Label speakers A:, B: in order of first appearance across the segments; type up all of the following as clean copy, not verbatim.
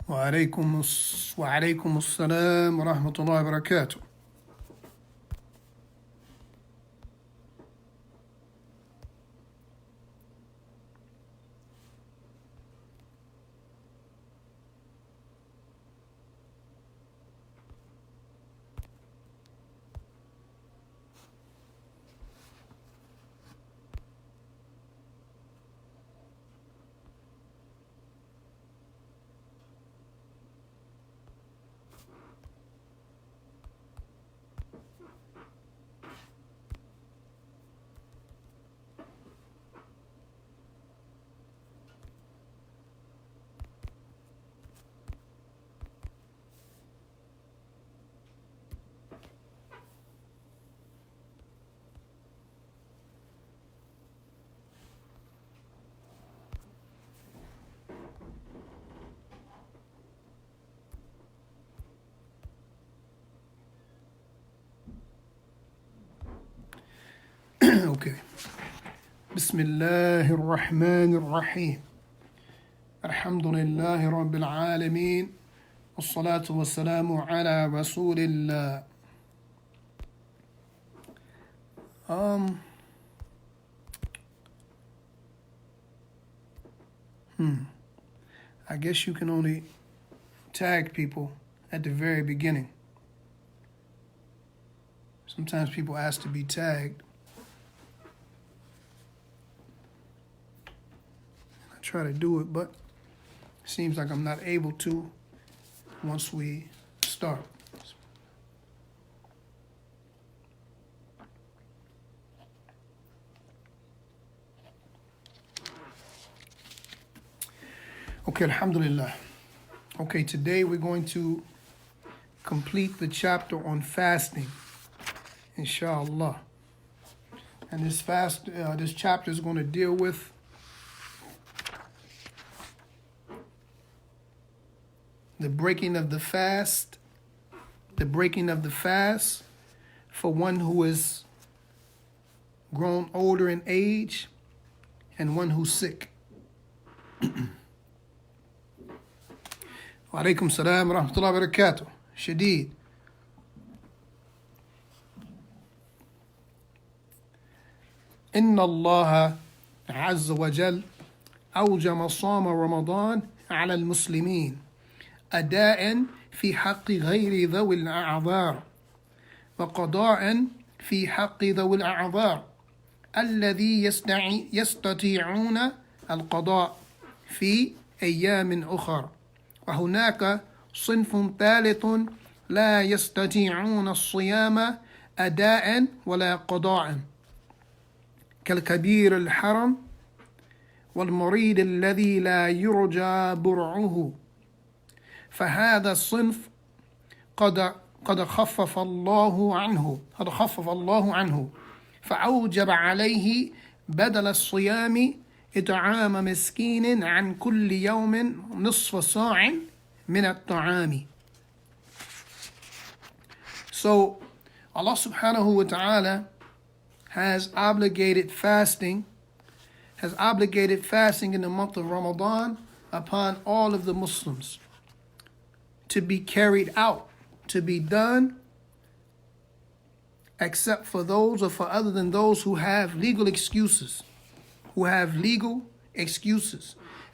A: وعليكم السلام ورحمة الله وبركاته. Okay. Bismillahir Rahmanir Rahim. Alhamdulillahi Rabbil Alameen. Wassalatu wassalamu ala Rasulillah. I guess you can only tag people at the very beginning. Sometimes people ask to be tagged. I try to do it, but it seems like I'm not able to once we start. Okay, alhamdulillah. Okay, today we're going to complete the chapter on fasting, inshallah. And this chapter is going to deal with the breaking of the fast for one who is grown older in age and one who's sick. وعليكم السلام ورحمة الله وبركاته. شديد. إن الله عز وجل أوجب صوم رمضان على المسلمين أداء في حق غير ذوي الأعذار وقضاء في حق ذوي الأعذار الذي يستطيعون القضاء في أيام أخرى. وهناك صنف ثالث لا يستطيعون الصيام أداء ولا قضاء كالكبير الحرم والمريض الذي لا يرجى برعه. فهذا الصنف قد خفف الله عنه فأوجب عليه بدل الصيام إطعام مسكين عن كل يوم نصف صاع من الطعام. So Allah subhanahu wa ta'ala has obligated fasting in the month of Ramadan upon all of the Muslims to be carried out, to be done, except for those or for other than those who have legal excuses. And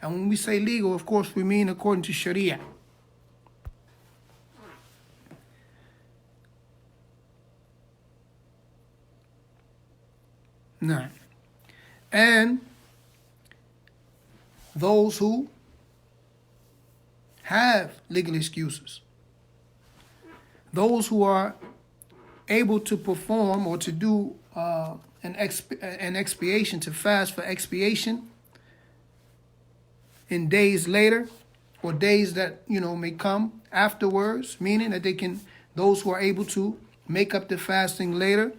A: when we say legal, of course, we mean according to Sharia. Now, and those who have legal excuses, those who are able to perform or to do an expiation, to fast for expiation in days later or days that may come afterwards, meaning that those who are able to make up the fasting later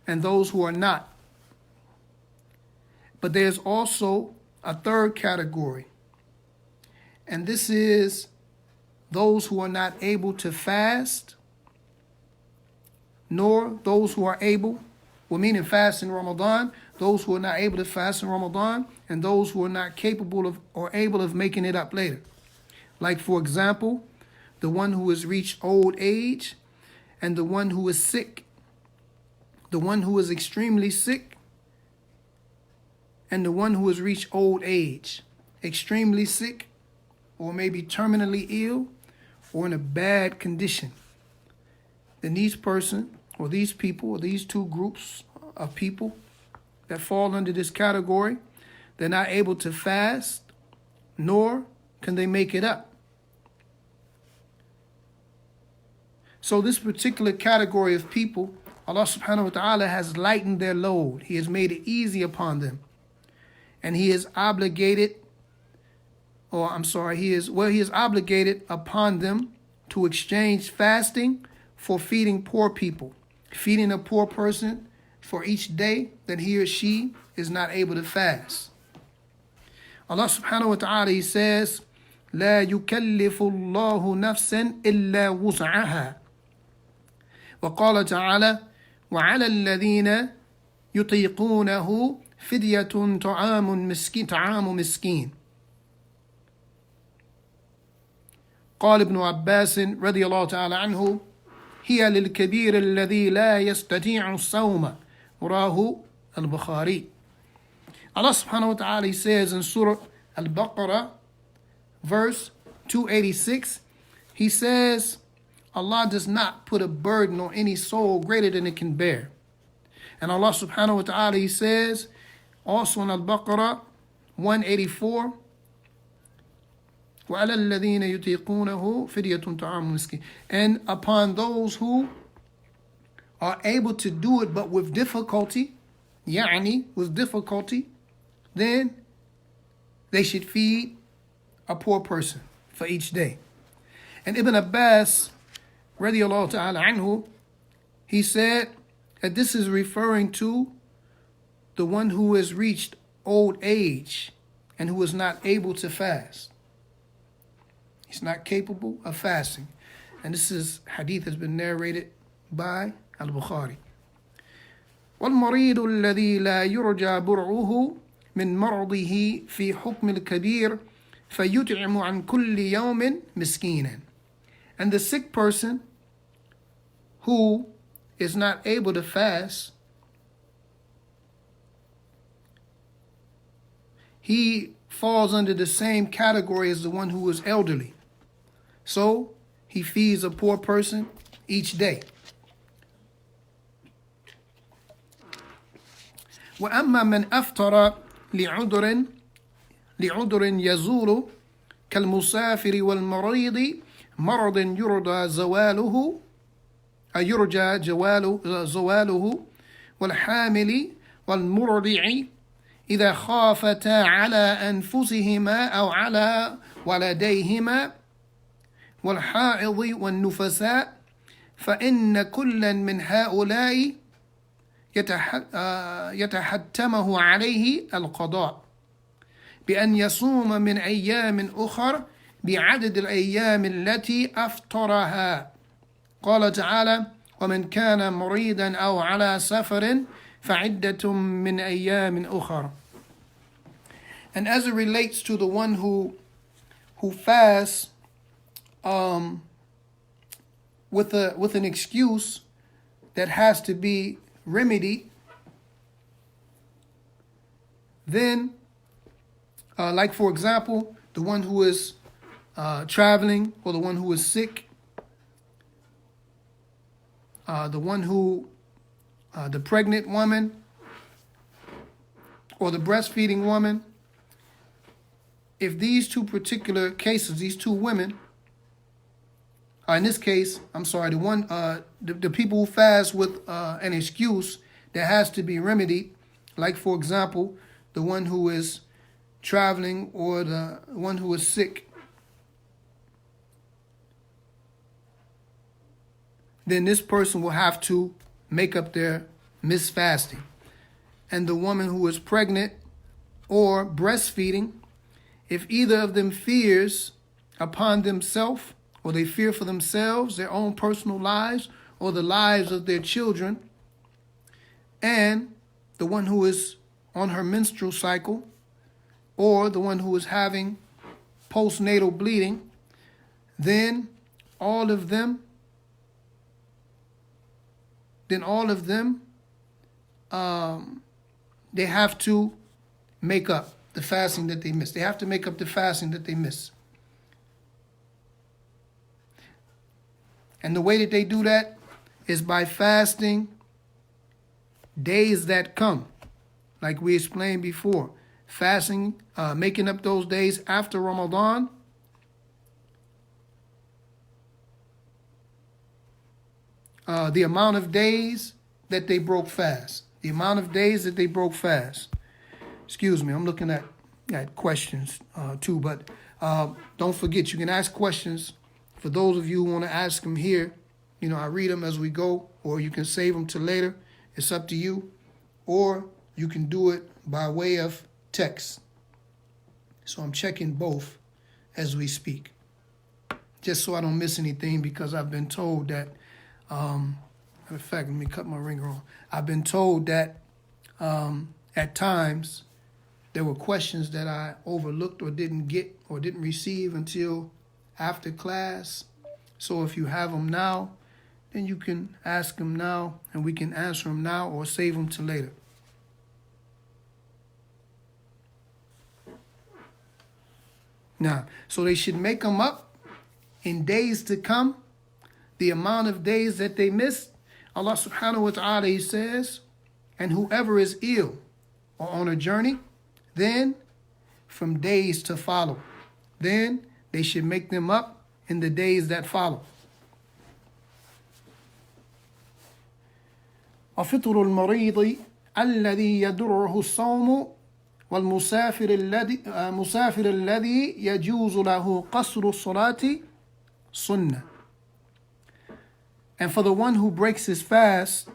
A: and those who are not. But there's also a third category, and this is those who are not able to fast, nor those who are able, meaning fast in Ramadan, those who are not able to fast in Ramadan, and those who are not capable of or able of making it up later. Like, for example, the one who has reached old age and the one who is sick. The one who is extremely sick and the one who has reached old age. Extremely sick, or maybe terminally ill, or in a bad condition. Then these person, or these people, or these two groups of people that fall under this category, they're not able to fast, nor can they make it up. So this particular category of people, Allah subhanahu wa ta'ala has lightened their load. He has made it easy upon them. And He is obligated, He is obligated upon them to exchange fasting for feeding poor people. Feeding a poor person for each day that he or she is not able to fast. Allah subhanahu wa ta'ala, He says, لا يكلف الله نفسا إلا وسعها. وقال تعالى وعلى الذين يطيقونه فدية طعام مسكين. قال ابن عباس رضي الله تعالى عنه هي للكبير الذي لا يستطيع الصوم. رواه البخاري. Allah subhanahu wa ta'ala, He says in Surah Al-Baqarah, verse 286, He says, Allah does not put a burden on any soul greater than it can bear. And Allah subhanahu wa ta'ala, He says, also in Al-Baqarah 184, وَعَلَى الَّذِينَ يُطِيقُونَهُ فِدْيَةٌ طَعَامُ مِسْكِينٍ. And upon those who are able to do it but with difficulty, with difficulty, then they should feed a poor person for each day. And Ibn Abbas, radiallahu ta'ala anhu, he said that this is referring to the one who has reached old age and who is not able to fast. He's not capable of fasting. And this is hadith has been narrated by Al-Bukhari. وَالْمَرِيضُ الَّذِي لَا يُرْجَى بُرْعُهُ مِنْ مَرْضِهِ فِي حُكْمِ الْكَبِيرِ فَيُطْعِمُ عَنْ كُلِّ يَوْمٍ مِسْكِينًا. And the sick person who is not able to fast, he falls under the same category as the one who is elderly. So he feeds a poor person each day. وَأَمَّا مَنْ أَفْطَرَ لِعُذْرٍ يَزُولُ كَالْمُسَافِرِ وَالْمَرِيضِ مَرَضٍ يُرْجَى زَوَالُهُ وَالْحَامِلِ وَالْمُرْضِعِ إذا خافتا على أنفسهما أو على ولديهما والحائض والنفساء فإن كلا من هؤلاء يتحتمه عليه القضاء بأن يصوم من أيام أخر بعدد الأيام التي أفطرها. قال تعالى ومن كان مريضا أو على سفر فعدة من أيام أخر. And as it relates to the one who fasts with an excuse that has to be remedied, then like for example, the one who is traveling, or the one who is sick, the one who the pregnant woman, or the breastfeeding woman, if these two particular cases, these two women, in this case, the people who fast with an excuse that has to be remedied, like for example, the one who is traveling or the one who is sick, then this person will have to make up their missed fasting. And the woman who is pregnant or breastfeeding, if either of them fears upon themselves, or they fear for themselves, their own personal lives, or the lives of their children, and the one who is on her menstrual cycle, or the one who is having postnatal bleeding, then all of them, they have to make up the fasting that they miss. They have to make up the fasting that they miss. And the way that they do that is by fasting days that come, like we explained before. Fasting, making up those days after Ramadan. The amount of days that they broke fast. The amount of days that they broke fast. Excuse me, I'm looking at questions too, but don't forget, you can ask questions. For those of you who want to ask them here, I read them as we go, or you can save them to later. It's up to you. Or you can do it by way of text. So I'm checking both as we speak, just so I don't miss anything, because I've been told that, matter of fact, let me cut my ringer on. I've been told that at times there were questions that I overlooked or didn't get or didn't receive until after class. So if you have them now, then you can ask them now and we can answer them now or save them to later. Now, so they should make them up in days to come, the amount of days that they missed. Allah subhanahu wa ta'ala, He says, and whoever is ill or on a journey, then from days to follow, then they should make them up in the days that follow. وفطر المريض الذي يضره الصوم والمسافر الذي يجوز له قصر الصلاة سنة. And for the one who breaks his fast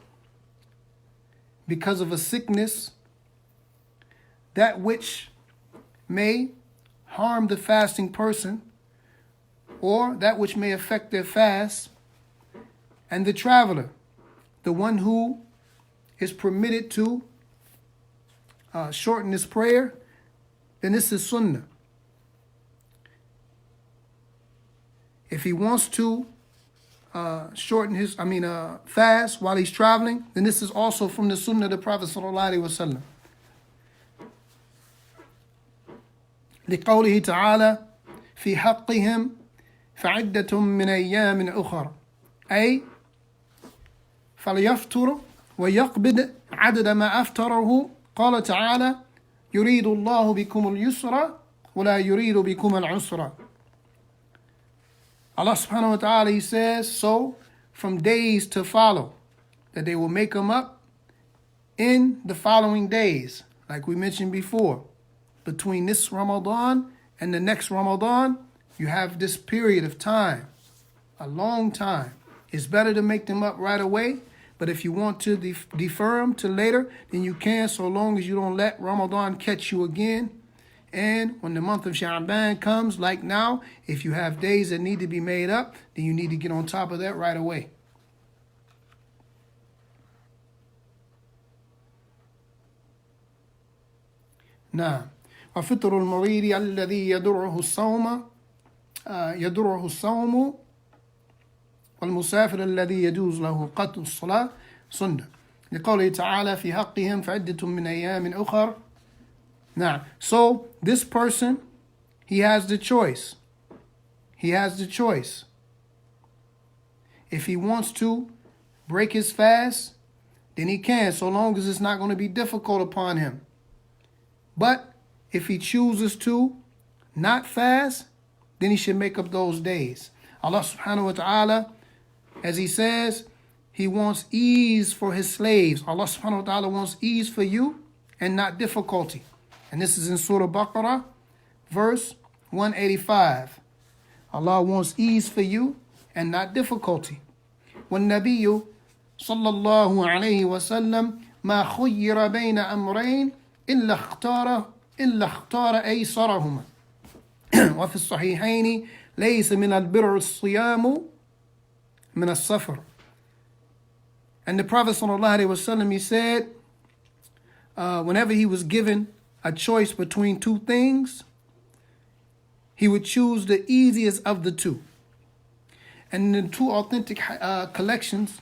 A: because of a sickness, that which may harm the fasting person or that which may affect their fast, and the traveler, the one who is permitted to shorten his prayer, then this is sunnah. If he wants to shorten his, fast while he's traveling, then this is also from the sunnah of the Prophet sallallahu alaihi wasallam. لقوله تعالى في حقهم فعدة من أيام أخر أي فليفطر ويقبض عدد ما أفطره. قال تعالى يريد الله بكم اليسر ولا يريد بكم العسر. Allah subhanahu wa ta'ala, He says, so from days to follow, that they will make them up in the following days, like we mentioned before. Between this Ramadan and the next Ramadan, you have this period of time, a long time. It's better to make them up right away, but if you want to defer them to later, then you can, so long as you don't let Ramadan catch you again. And when the month of Sha'ban comes, like now, if you have days that need to be made up, then you need to get on top of that right away. Now, وفطر المريض الذي يضره الصوم والمسافر الذي يجوز له قطع الصلاة سنة لقوله تعالى في حقهم فعدة من أيام أخر. Now, so this person, he has the choice. He has the choice. If he wants to break his fast, then he can, so long as it's not going to be difficult upon him. But if he chooses to not fast, then he should make up those days. Allah subhanahu wa ta'ala, as He says, He wants ease for His slaves. Allah subhanahu wa ta'ala wants ease for you and not difficulty. And this is in Surah Baqarah, verse 185. Allah wants ease for you and not difficulty. وَالنَّبِيُّ صلى الله عليه وسلم ما خير بين أمرين إلا اختار أيسرهما. وفي الصحيحين ليس من البر الصيام من السفر. And the Prophet sallallahu alaihi wasallam, he said, whenever he was given a choice between two things, he would choose the easiest of the two. And in the two authentic collections,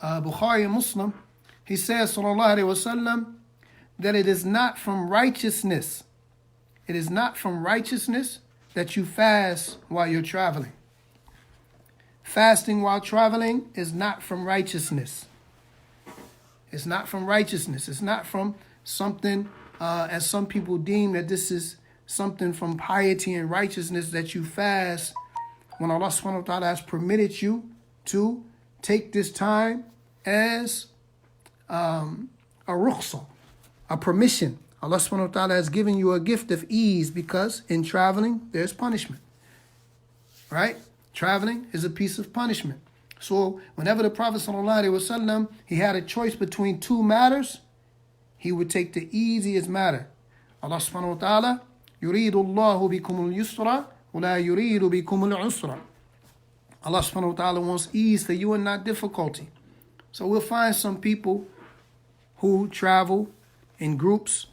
A: Bukhari and Muslim, he says, sallallahu alaihi wasallam, that it is not from righteousness. It is not from righteousness that you fast while you're traveling. Fasting while traveling is not from righteousness. It's not from righteousness. It's not from something, as some people deem that this is something from piety and righteousness that you fast when Allah subhanahu wa ta'ala has permitted you to take this time as a rukhsah, a permission. Allah subhanahu wa ta'ala has given you a gift of ease because in traveling there's punishment. Right? Traveling is a piece of punishment. So whenever the Prophet sallallahu alaihi wasallam, he had a choice between two matters, he would take the easiest matter. Allah subhanahu wa ta'ala, يُرِيدُ اللَّهُ بِكُمُ الْيُسْرَ وَلَا يُرِيدُ بِكُمُ الْعُسْرَ. Allah subhanahu wa ta'ala wants ease for you and not difficulty. So we'll find some people who travel in groups,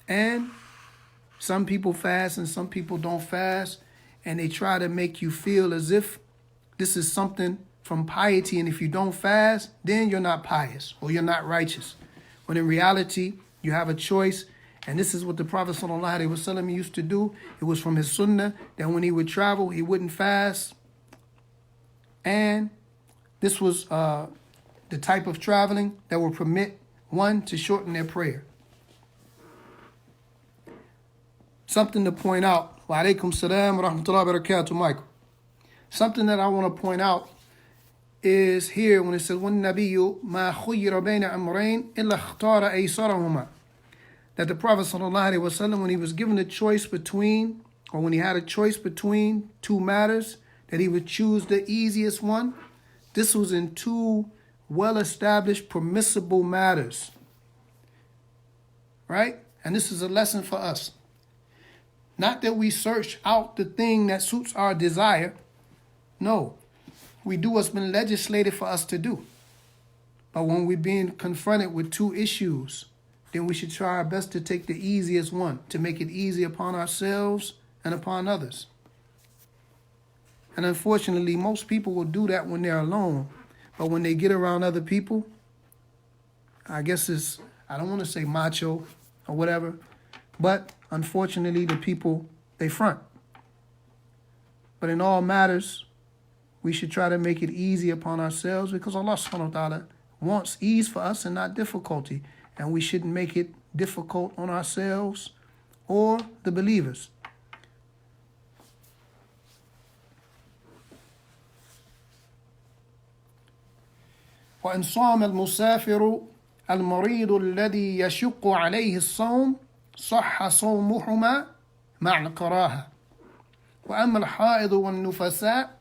A: and some people fast and some people don't fast, and they try to make you feel as if this is something from piety, and if you don't fast, then you're not pious or you're not righteous. When in reality, you have a choice, and this is what the Prophet ﷺ used to do. It was from his sunnah that when he would travel, he wouldn't fast. And this was the type of traveling that would permit one to shorten their prayer. Something to point out. Wa alaikum salam wa rahmatullahi wa barakatuh, Michael. Something that I want to point out is here when it says, وَالنَّبِيُّ مَا خُيِّرَ بَيْنَ أَمْرَيْنِ إِلَّا اخْتَارَ أَيْسَرَهُمَا. That the Prophet ﷺ, when he was given a choice between, or when he had a choice between two matters, that he would choose the easiest one. This was in two well-established, permissible matters. Right? And this is a lesson for us. Not that we search out the thing that suits our desire. No. We do what's been legislated for us to do. But when we're being confronted with two issues, then we should try our best to take the easiest one, to make it easy upon ourselves and upon others. And unfortunately, most people will do that when they're alone. But when they get around other people, I guess it's, I don't want to say macho or whatever, but unfortunately, the people, they front. But in all matters, we should try to make it easy upon ourselves because Allah subhanahu wa ta'ala wants ease for us and not difficulty. And we shouldn't make it difficult on ourselves or the believers. وإن صام المسافر المريض الذي يشق عليه الصوم صح صومهما مع الكراهة. وأما الحائض والنفساء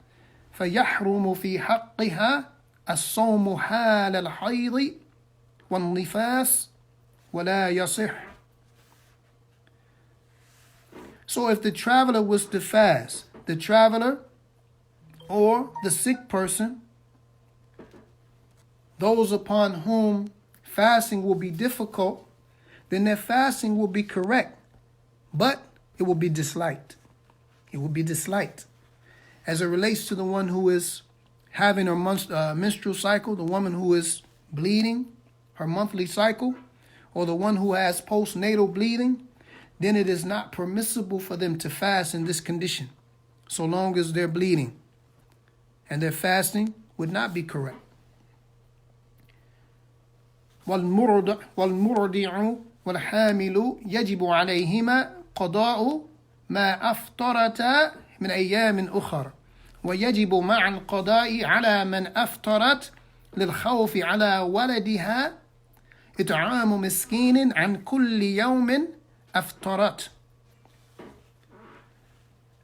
A: فيحرم في حقها الصوم حال الحيض والنفاس ولا يصح. So if the traveler was to fast, the traveler or the sick person, those upon whom fasting will be difficult, then their fasting will be correct, but it will be disliked. It will be disliked. As it relates to the one who is having her menstrual cycle, the woman who is bleeding, her monthly cycle, or the one who has postnatal bleeding, then it is not permissible for them to fast in this condition, so long as they're bleeding. And their fasting would not be correct. والمرضع والحامل يجب عليهما قضاء ما أفطرتا من أيام أخرى ويجب مع القضاء على من أفطرت للخوف على ولدها إطعام مسكين عن كل يوم أفطرت.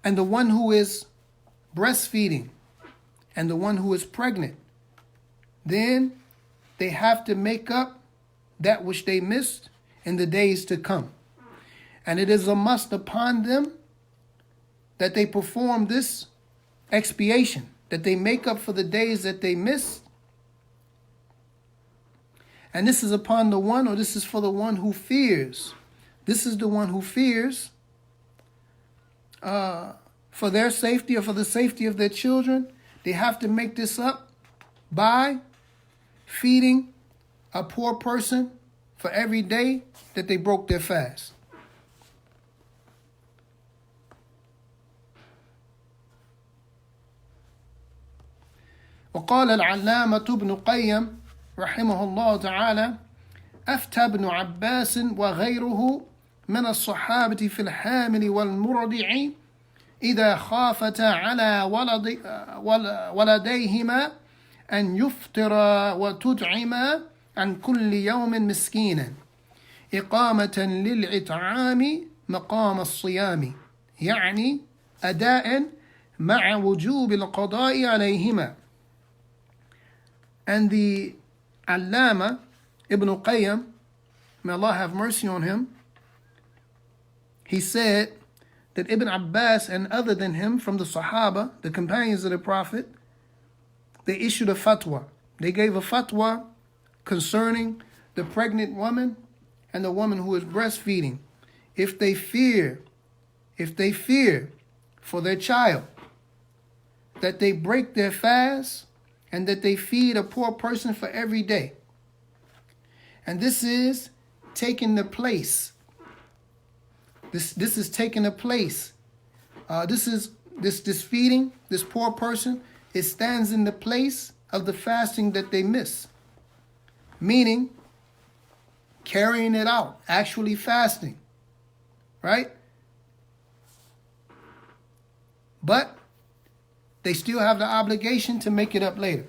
A: And the one who is breastfeeding and the one who is pregnant, then they have to make up that which they missed in the days to come. And it is a must upon them that they perform this expiation, that they make up for the days that they missed. And this is upon the one, or this is for the one who fears. This is the one who fears for their safety or for the safety of their children, they have to make this up by feeding a poor person for every day that they broke their fast. وقال العلامة ابن قيم رحمه الله تعالى: أفتى ابن عباس وغيره من الصحابة في الحامل والمرضع إذا خافتا على ولديهما أن يفطرا وتطعما عن كل يوم مسكينا إقامة للإطعام مقام الصيام، يعني أداء مع وجوب القضاء عليهما. And the Allama Ibn Qayyim, may Allah have mercy on him, he said that Ibn Abbas and other than him from the Sahaba, the companions of the Prophet, they issued a fatwa. They gave a fatwa concerning the pregnant woman and the woman who is breastfeeding. If they fear for their child, that they break their fast and that they feed a poor person for every day. And this is taking the place. This is taking the place. This feeding this poor person, it stands in the place of the fasting that they miss. Meaning, carrying it out, actually fasting, right? But they still have the obligation to make it up later.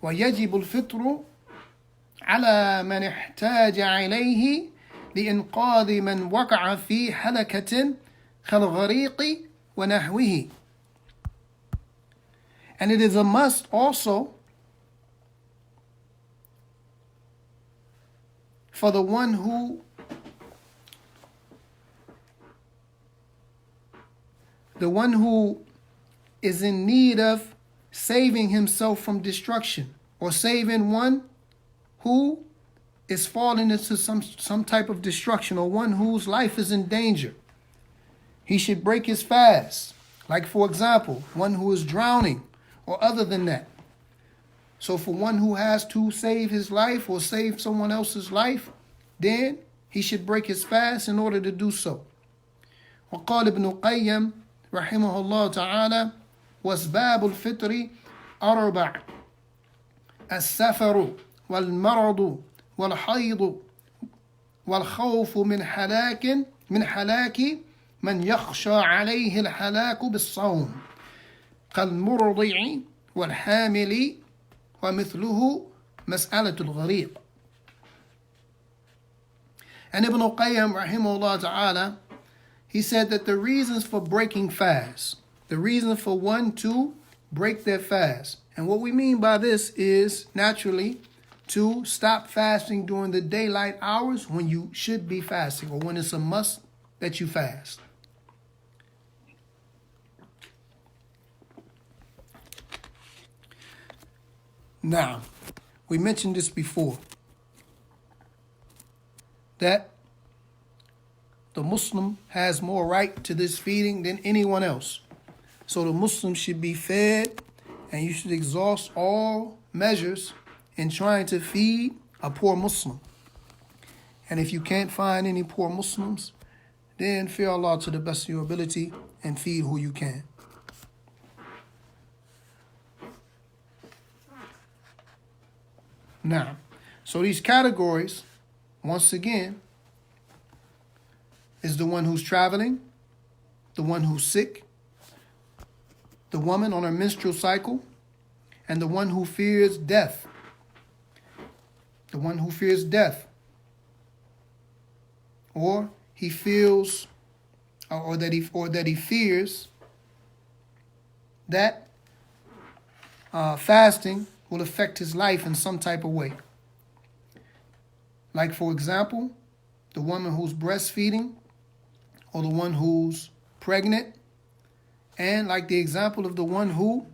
A: وَيَجِبُ الْفِطْرُ عَلَى مَنِ احْتَاجَ عِلَيْهِ لِإِنْقَاذِ مَنْ وَقَعَ فِي حَلَكَةٍ كَالْغَرِيقِ وَنَحْوِهِ. And it is a must also for the one who is in need of saving himself from destruction, or saving one who is falling into some type of destruction, or one whose life is in danger. He should break his fast. Like, for example, one who is drowning or other than that. So for one who has to save his life or save someone else's life, then he should break his fast in order to do so. وقال ابن قيم رحمه الله تعالى: وأسباب الفطر أربع: السفر والمرض والحيض والخوف من حلاك من يخشى عليه الحلاك بالصوم كالمرضع والحامل ومثله مسألة الغريق. And Ibn Qayyim rahimahullah ta'ala, he said that the reasons for breaking fast, the reason for one to break their fast, and what we mean by this is naturally to stop fasting during the daylight hours when you should be fasting, or when it's a must that you fast. Now, we mentioned this before, that the Muslim has more right to this feeding than anyone else. So the Muslim should be fed, and you should exhaust all measures in trying to feed a poor Muslim. And if you can't find any poor Muslims, then fear Allah to the best of your ability and feed who you can. Now, so these categories, once again, is the one who's traveling, the one who's sick, the woman on her menstrual cycle, and the one who fears death. The one who fears death. Or he feels, or that he fears that fasting will affect his life in some type of way. Like, for example, the woman who's breastfeeding, or the one who's pregnant, and like the example of the one who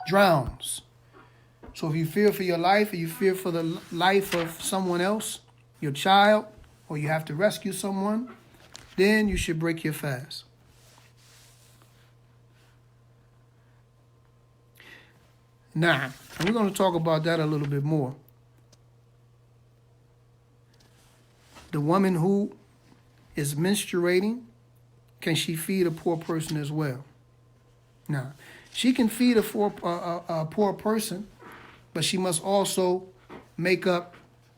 A: drowns. So if you fear for your life, or you fear for the life of someone else, your child, or you have to rescue someone, then you should break your fast. Nah, and we're going to talk about that a little bit more. The woman who is menstruating, can she feed a poor person as well? Nah, she can feed a poor person, but she must also make up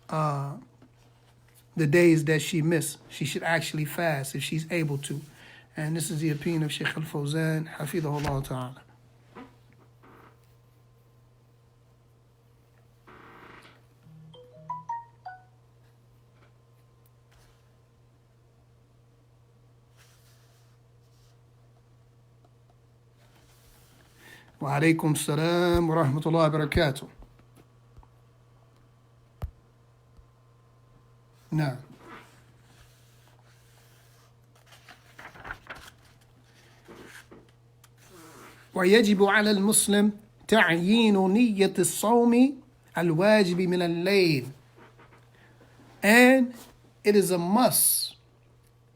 A: the days that she missed. She should actually fast if she's able to. And this is the opinion of Sheikh Al-Fawzan, Hafidhahullah Ta'ala. وعليكم السلام ورحمة الله وبركاته. نعم. ويجب على المسلم تعيين نية الصوم الواجب من الليل. And it is a must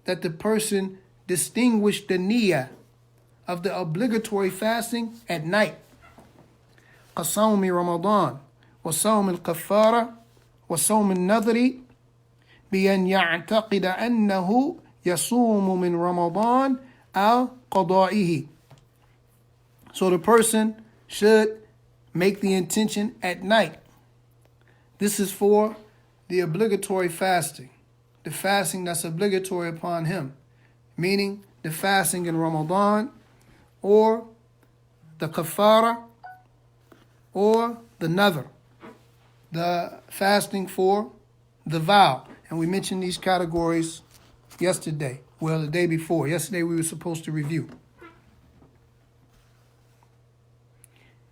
A: that the person distinguish the niyyah of the obligatory fasting at night. كصوم رمضان وصوم الكفارة وصوم النذر بأن يعتقد أنه يصوم من رمضان أو قضائه. So the person should make the intention at night. This is for the obligatory fasting, the fasting that's obligatory upon him, meaning the fasting in Ramadan, or the kafara, or the nadhr, the fasting for the vow. And we mentioned these categories yesterday, well, the day before. Yesterday we were supposed to review.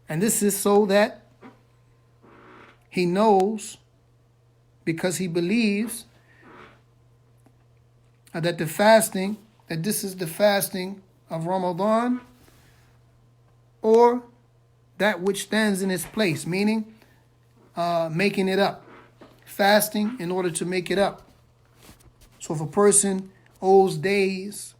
A: And this is so that he knows, because he believes that the fasting, that this is the fasting of Ramadan, or that which stands in its place, meaning making it up, fasting in order to make it up. So if a person owes days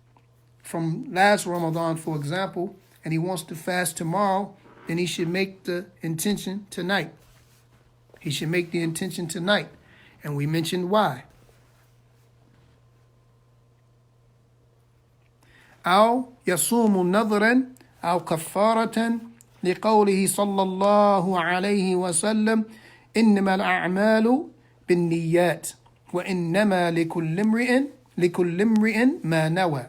A: from last Ramadan, for example, and he wants to fast tomorrow, then he should make the intention tonight. He should make the intention tonight. And we mentioned why. أو يصوم نذرا أو كفارة لقوله صلى الله عليه وسلم إنما الأعمال بالنيات وإنما لكل امرئ ما نوى.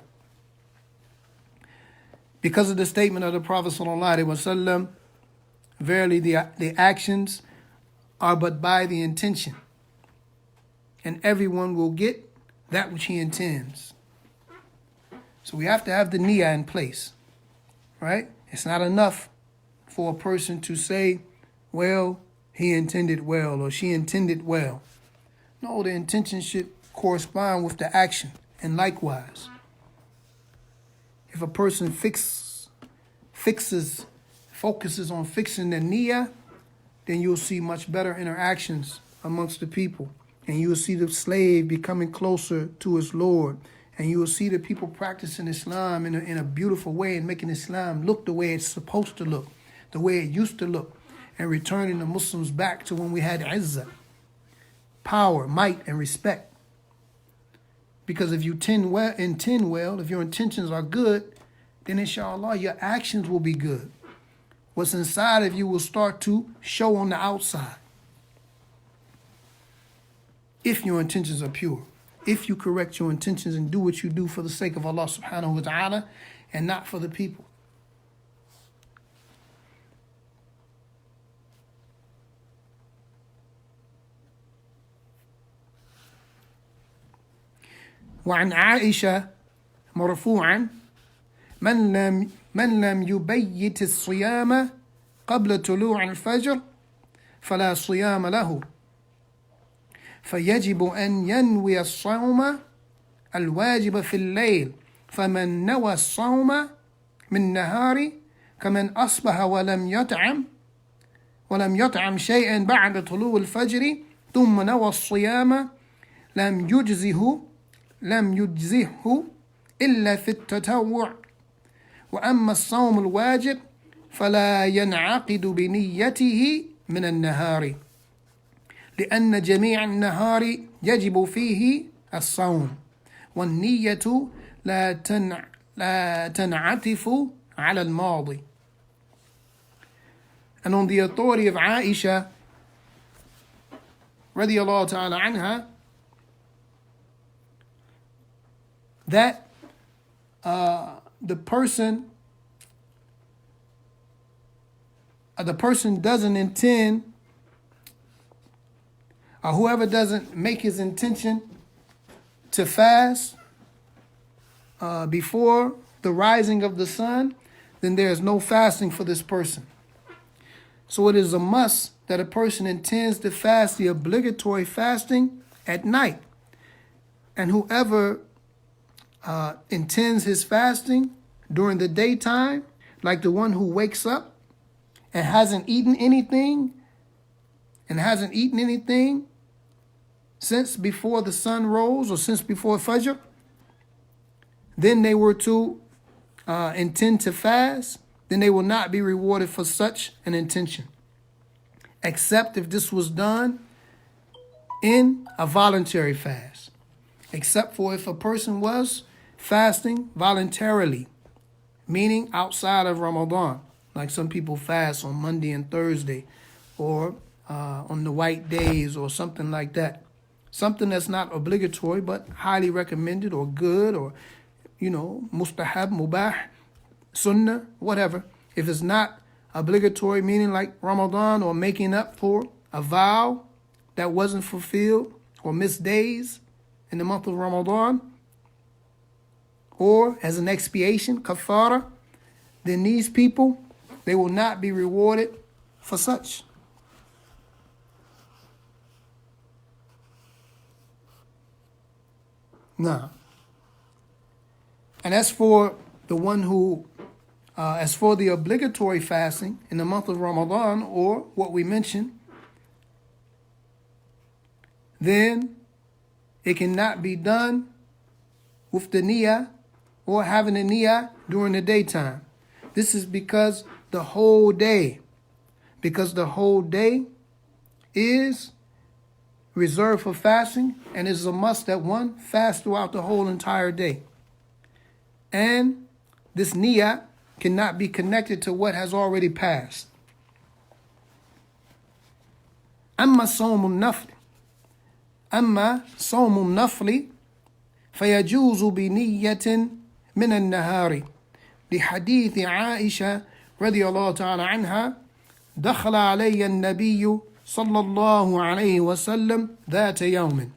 A: Because of the statement of the Prophet sallallahu alaihi wasallam, verily the actions are but by the intention, and everyone will get that which he intends. So we have to have the niyyah in place, right? It's not enough for a person to say, well, he intended well, or she intended well. No, the intention should correspond with the action, and likewise. If a person focuses on fixing the niyyah, then you'll see much better interactions amongst the people. And you'll see the slave becoming closer to his Lord. And you will see the people practicing Islam in a beautiful way and making Islam look the way it's supposed to look, the way it used to look, and returning the Muslims back to when we had izzah, power, might, and respect. Because if you intend well, if your intentions are good, then inshallah your actions will be good. What's inside of you will start to show on the outside. If your intentions are pure. If you correct your intentions and do what you do for the sake of Allah subhanahu wa ta'ala and not for the people. وعن عائشة مرفوعا من لم يبيت الصيام قبل طلوع الفجر فلا صيام له فيجب أن ينوي الصوم الواجب في الليل فمن نوى الصوم من نهار كمن أصبح ولم يطعم شيئا بعد طلوع الفجر ثم نوى الصيام لم يجزه إلا في التطوع وأما الصوم الواجب فلا ينعقد بنيته من النهار لأن جميع النهار يجب فيه الصوم والنية لا تنعطف على الماضي. And on the authority of Aisha radiallahu ta'ala anha, that the person doesn't intend, or whoever doesn't make his intention to fast before the rising of the sun, then there is no fasting for this person. So it is a must that a person intends to fast the obligatory fasting at night. And whoever intends his fasting during the daytime, like the one who wakes up and hasn't eaten anything since before the sun rose or since before Fajr, then they were to intend to fast, then they will not be rewarded for such an intention, except if this was done in a voluntary fast, except for if a person was fasting voluntarily, meaning outside of Ramadan, like some people fast on Monday and Thursday, or on the white days or something like that. Something that's not obligatory but highly recommended or good, or mustahab, mubah, sunnah, whatever. If it's not obligatory, meaning like Ramadan, or making up for a vow that wasn't fulfilled, or missed days in the month of Ramadan, or as an expiation, kafara, then these people, they will not be rewarded for such. Now, and as for the one who, as for the obligatory fasting in the month of Ramadan, or what we mentioned, then it cannot be done with the niyyah or having a niyyah during the daytime. This is because the whole day is reserved for fasting, and it's a must that one fast throughout the whole entire day. And this niyyah cannot be connected to what has already passed. أما صوم النفل فيجوز بنية من النهار لحديث عائشة رضي الله تعالى عنها دخل علي النبي صلى الله عليه وسلم ذات يوم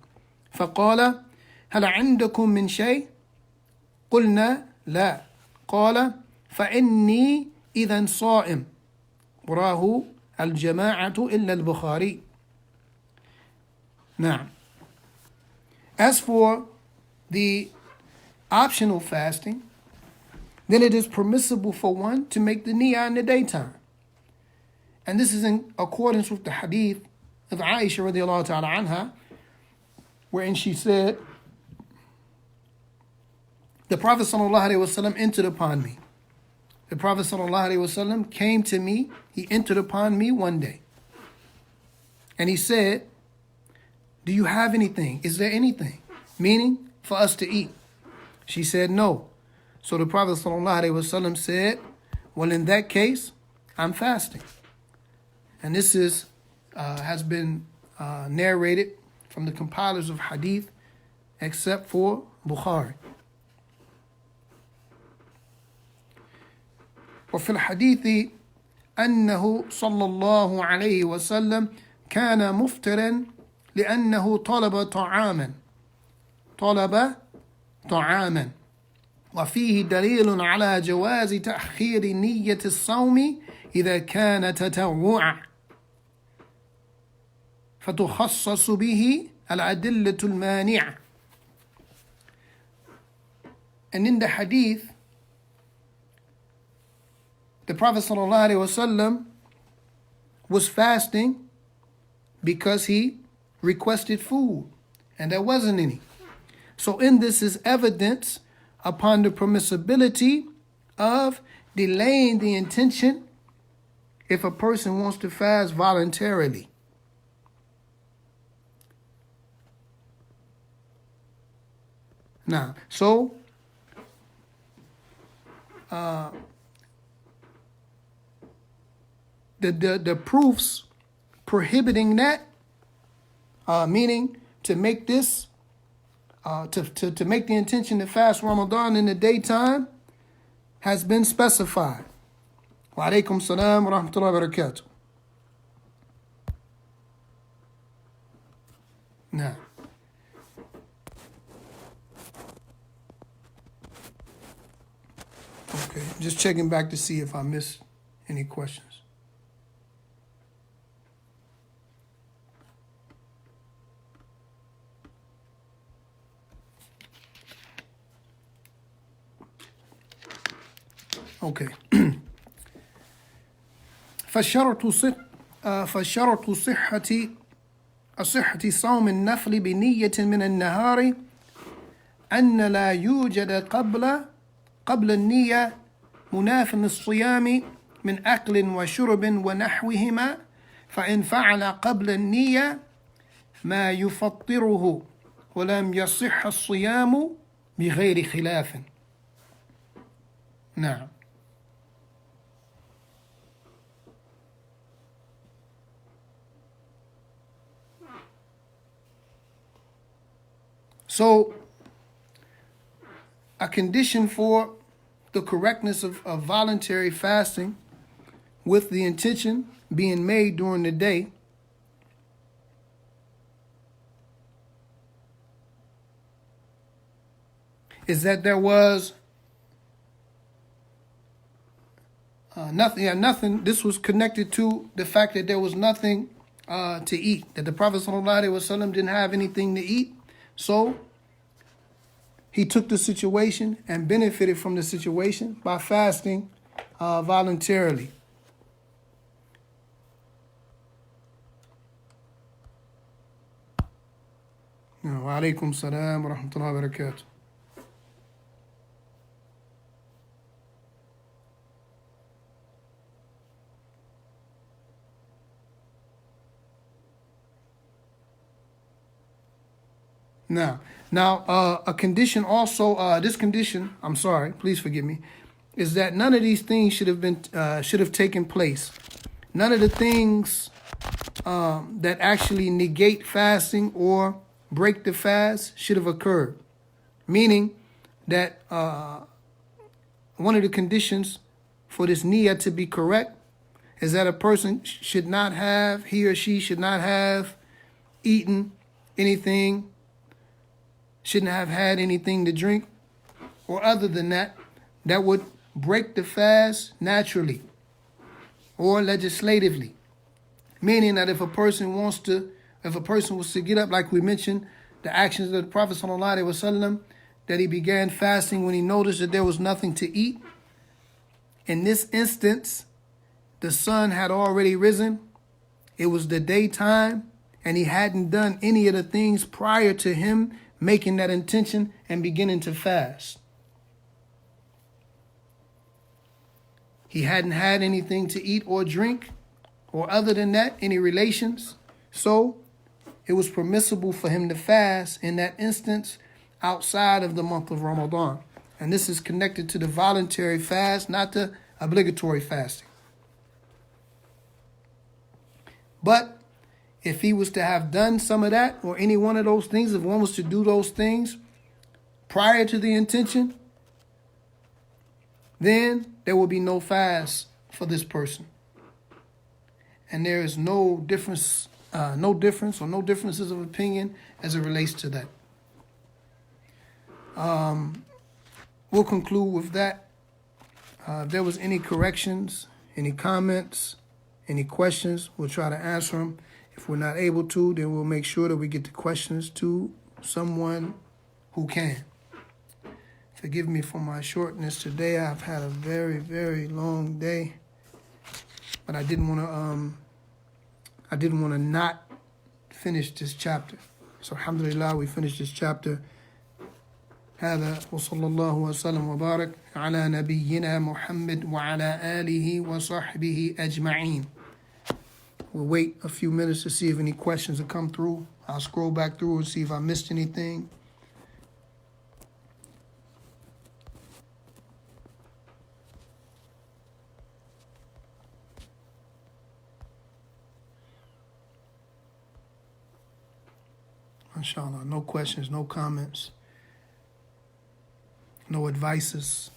A: فقال هل عندكم من شيء؟ قلنا لا. قال فإني إذا صائم. رواه الجماعة إلا البخاري. Now, as for the optional fasting, then it is permissible for one to make the niyyah in the daytime. And this is in accordance with the hadith of Aisha radiallahu ta'ala anha, wherein she said, the Prophet sallallahu alaihi wasallam entered upon me. The Prophet sallallahu alaihi wasallam came to me. He entered upon me one day. And he said, do you have anything? Is there anything? Meaning for us to eat. She said, no. So the Prophet sallallahu alaihi wasallam said, well, in that case, I'm fasting. And this is has been narrated from the compilers of hadith, except for Bukhari. وفي الحديث أنه صلى الله عليه وسلم كان مفطرا لأنه طلب طعاما وفيه دليل على جواز تأخير نية الصوم إذا كان تطوعا فتخصص به الأدلة المانعة. And in the hadith, the Prophet ﷺ was fasting because he requested food, and there wasn't any. So in this is evidence upon the permissibility of delaying the intention if a person wants to fast voluntarily. Now, so the proofs prohibiting that, meaning to make this, to make the intention to fast Ramadan in the daytime, has been specified. Wa alaikum salam wa rahmatullahi wa barakatuh. Now, okay, just checking back to see if I missed any questions. Okay. فشرط صحة صوم النفل بنية من النهار أن لا يوجد قبل النية مناف للصيام من أكل وشرب ونحوهما، فإن فعل قبل النية ما يفطره ولم يصح الصيام بغير خلاف. نعم. So, a condition for the correctness of voluntary fasting with the intention being made during the day is that there was nothing. This was connected to the fact that there was nothing to eat, that the Prophet ﷺ didn't have anything to eat. So he took the situation and benefited from the situation by fasting voluntarily. Wa alaikum salam wa rahmatullahi wa barakatuh. Now, a condition also, this condition, I'm sorry, please forgive me, is that none of these things should have taken place. None of the things that actually negate fasting or break the fast should have occurred. Meaning that one of the conditions for this niyyah to be correct is that a person he or she should not have eaten anything, shouldn't have had anything to drink, or other than that would break the fast naturally or legislatively. Meaning that if a person was to get up, like we mentioned, the actions of the Prophet ﷺ, that he began fasting when he noticed that there was nothing to eat. In this instance, the sun had already risen. It was the daytime, and he hadn't done any of the things prior to him making that intention and beginning to fast. He hadn't had anything to eat or drink, or other than that, any relations. So it was permissible for him to fast in that instance outside of the month of Ramadan. And this is connected to the voluntary fast, not the obligatory fasting. But if he was to have done some of that or any one of those things, if one was to do those things prior to the intention, then there will be no fast for this person. And there is no difference or no differences of opinion as it relates to that. We'll conclude with that. If there was any corrections, any comments, any questions, we'll try to answer them. If we're not able to, then we'll make sure that we get the questions to someone who can. Forgive me for my shortness today. I've had a very, very long day, but I didn't want to not finish this chapter. So alhamdulillah, we finished this chapter هذا وصلى الله وسلم وبارك على نبينا محمد وعلى آله وصحبه أجمعين. We'll wait a few minutes to see if any questions have come through. I'll scroll back through and see if I missed anything. Inshallah, no questions, no comments, no advices.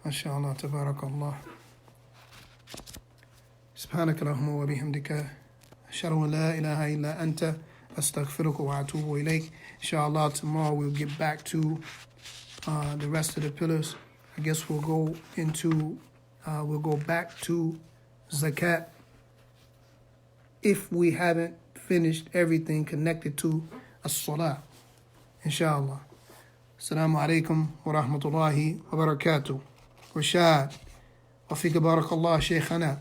A: Inshallah, tabarakallah. سبحانك اللهم وبحمدك أشهد أن لا إله إلا أنت أستغفرك وأتوب إليك. Inshallah, tomorrow we'll get back to the rest of the pillars. I guess we'll go back to zakat if we haven't finished everything connected to as-salah. Inshallah. Assalamu alaikum wa rahmatullahi wa barakatuh. Rashad. وفيك بارك الله شيخنا.